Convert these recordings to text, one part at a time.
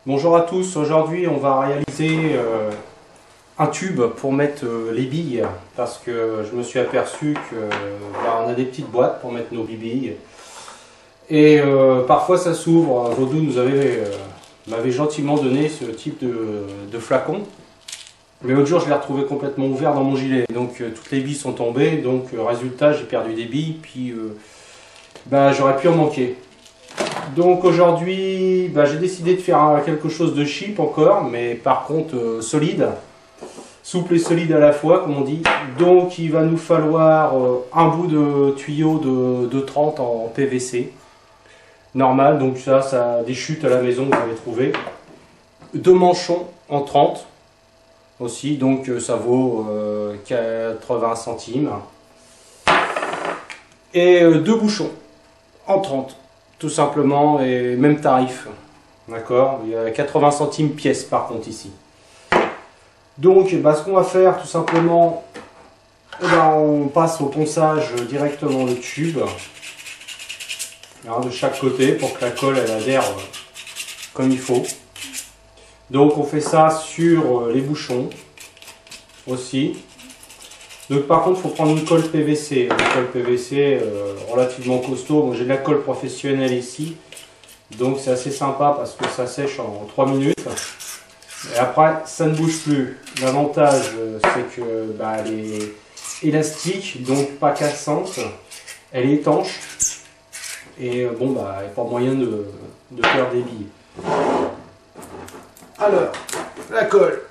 Bonjour à tous, aujourd'hui on va réaliser un tube pour mettre les billes parce que je me suis aperçu que on a des petites boîtes pour mettre nos billes et parfois ça s'ouvre. Vaudou m'avait gentiment donné ce type de flacon, mais l'autre jour je l'ai retrouvé complètement ouvert dans mon gilet, donc toutes les billes sont tombées, donc résultat j'ai perdu des billes, puis j'aurais pu en manquer. Donc aujourd'hui, j'ai décidé de faire quelque chose de cheap encore, mais par contre solide, souple et solide à la fois, comme on dit. Donc il va nous falloir un bout de tuyau de 30 en PVC, normal, donc ça des chutes à la maison que vous avez trouvé. Deux manchons en 30 aussi, donc ça vaut 80 centimes. Et deux bouchons en 30. Tout simplement, et même tarif. D'accord? Il y a 80 centimes pièce par contre ici. Donc, ce qu'on va faire tout simplement, on passe au ponçage directement le tube. De chaque côté pour que la colle elle adhère comme il faut. Donc on fait ça sur les bouchons aussi. Donc par contre il faut prendre une colle PVC, une colle PVC relativement costaud. J'ai de la colle professionnelle ici, donc c'est assez sympa parce que ça sèche en 3 minutes. Et après ça ne bouge plus. L'avantage c'est que elle est élastique, donc pas cassante, elle est étanche et il n'y a pas moyen de faire des billes. Alors, la colle.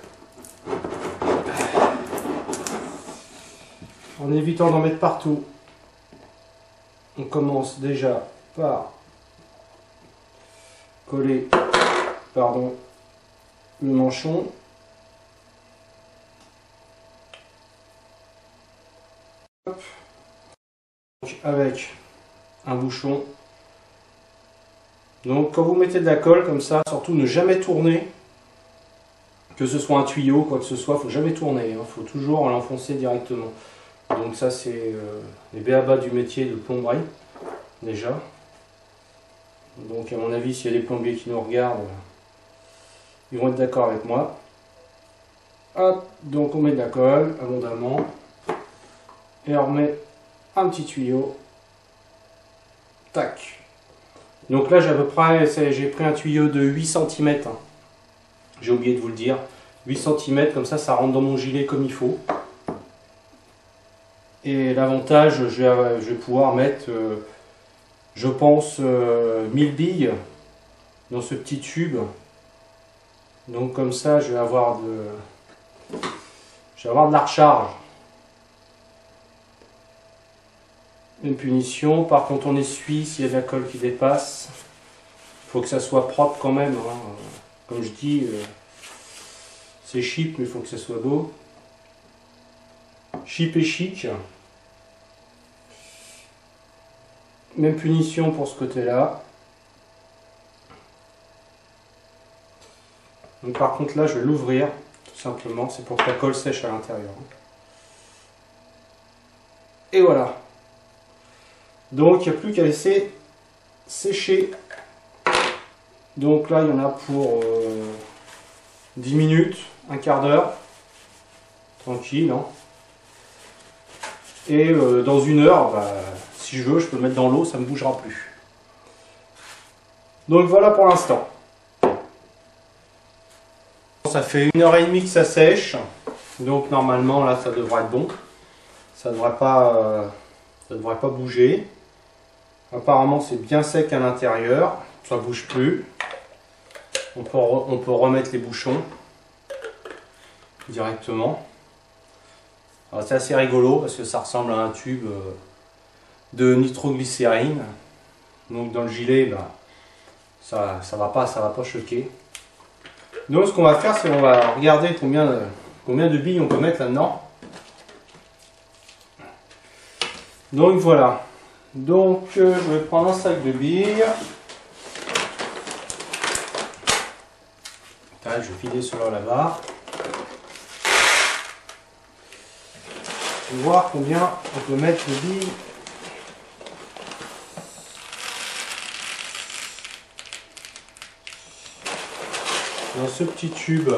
En évitant d'en mettre partout, on commence déjà par coller le manchon. Hop. Donc, avec un bouchon. Donc quand vous mettez de la colle comme ça, surtout ne jamais tourner, que ce soit un tuyau, quoi que ce soit, il ne faut jamais tourner, il faut toujours l'enfoncer directement. Donc ça c'est les b.a.-ba du métier de plomberie, déjà. Donc à mon avis, s'il y a des plombiers qui nous regardent, ils vont être d'accord avec moi. Hop, donc on met de la colle abondamment. Et on remet un petit tuyau. Tac. Donc là j'ai à peu près, j'ai pris un tuyau de 8 cm. J'ai oublié de vous le dire. 8 cm, comme ça rentre dans mon gilet comme il faut. Et l'avantage, je vais pouvoir mettre, je pense, 1000 billes dans ce petit tube. Donc comme ça, je vais avoir de la recharge. Une punition. Par contre, on essuie s'il y a de la colle qui dépasse. Il faut que ça soit propre quand même. Comme je dis, c'est cheap, mais il faut que ça soit beau. Cheap et chic. Même punition pour ce côté-là. Donc par contre là je vais l'ouvrir, tout simplement, c'est pour que la colle sèche à l'intérieur. Et voilà. Donc il n'y a plus qu'à laisser sécher. Donc là il y en a pour 10 minutes, un quart d'heure. Tranquille. Et dans une heure, si je veux, je peux le mettre dans l'eau, ça ne bougera plus. Donc voilà pour l'instant. Ça fait 1h30 que ça sèche. Donc normalement là ça devrait être bon. Ça devrait pas bouger. Apparemment c'est bien sec à l'intérieur. Ça ne bouge plus. On peut remettre les bouchons directement. C'est assez rigolo parce que ça ressemble à un tube de nitroglycérine. Donc dans le gilet, ça va pas choquer. Donc ce qu'on va faire, c'est qu'on va regarder combien de billes on peut mettre là-dedans. Donc voilà. Donc je vais prendre un sac de billes. Je vais filer cela là-bas. Voir combien on peut mettre de billes. dans ce petit tube.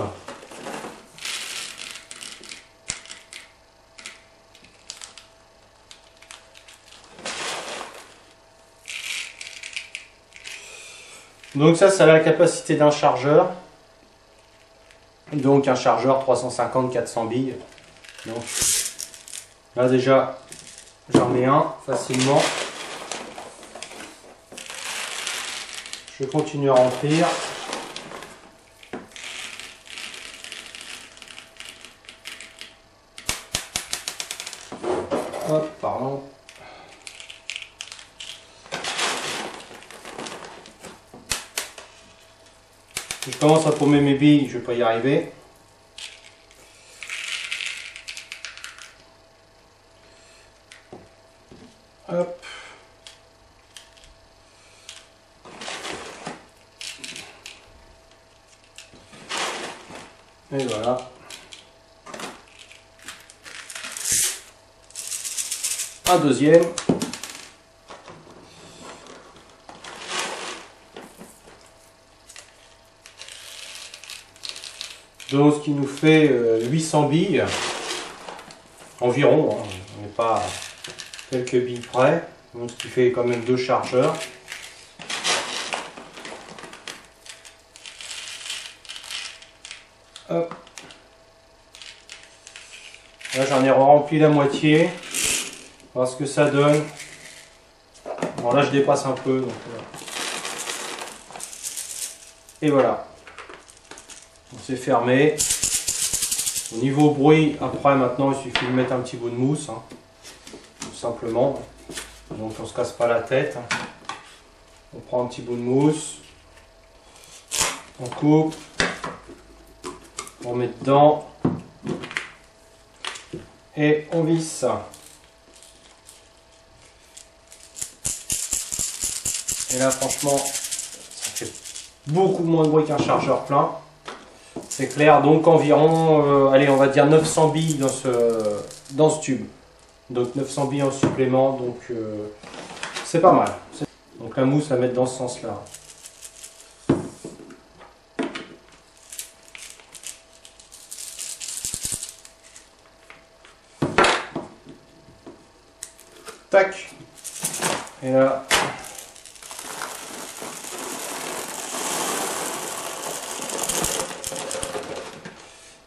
Donc ça a la capacité d'un chargeur. Donc un chargeur 350-400 billes. Donc là déjà j'en mets un facilement. Je continue à remplir. Hop, pardon. Je commence à paumer mes billes, je vais pas y arriver. Hop. Et voilà. Un deuxième. Donc ce qui nous fait 800 billes environ, hein. On n'est pas quelques billes près, donc ce qui fait quand même 2 chargeurs. Hop. Là j'en ai rempli la moitié, voir ce que ça donne. Bon là je dépasse un peu, donc, et voilà. C'est fermé. Au niveau bruit, après maintenant il suffit de mettre un petit bout de mousse, hein, tout simplement. Donc on se casse pas la tête. On prend un petit bout de mousse, on coupe, on met dedans et on visse. Et là franchement, ça fait beaucoup moins de bruit qu'un chargeur plein. C'est clair, donc environ, allez, on va dire 900 billes dans ce tube. Donc 900 billes en supplément, donc c'est pas mal. Donc la mousse à mettre dans ce sens-là. Tac. Et là.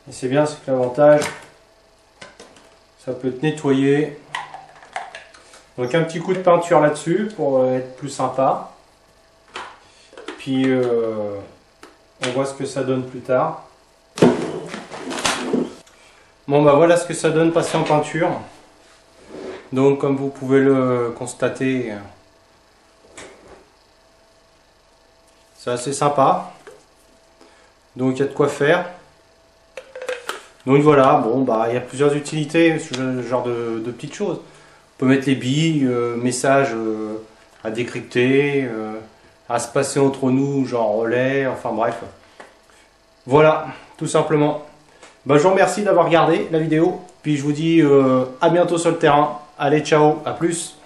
Et c'est bien, c'est que l'avantage, ça peut être nettoyé. Donc un petit coup de peinture là-dessus pour être plus sympa. Puis on voit ce que ça donne plus tard. Bon bah voilà ce que ça donne passé en peinture. Donc comme vous pouvez le constater, c'est assez sympa. Donc il y a de quoi faire. Donc voilà, bon bah il y a plusieurs utilités, ce genre de petites choses. On peut mettre les billes, messages à décrypter, à se passer entre nous, genre relais, enfin bref. Voilà, tout simplement. Bah, je vous remercie d'avoir regardé la vidéo, puis je vous dis à bientôt sur le terrain. Allez, ciao, à plus.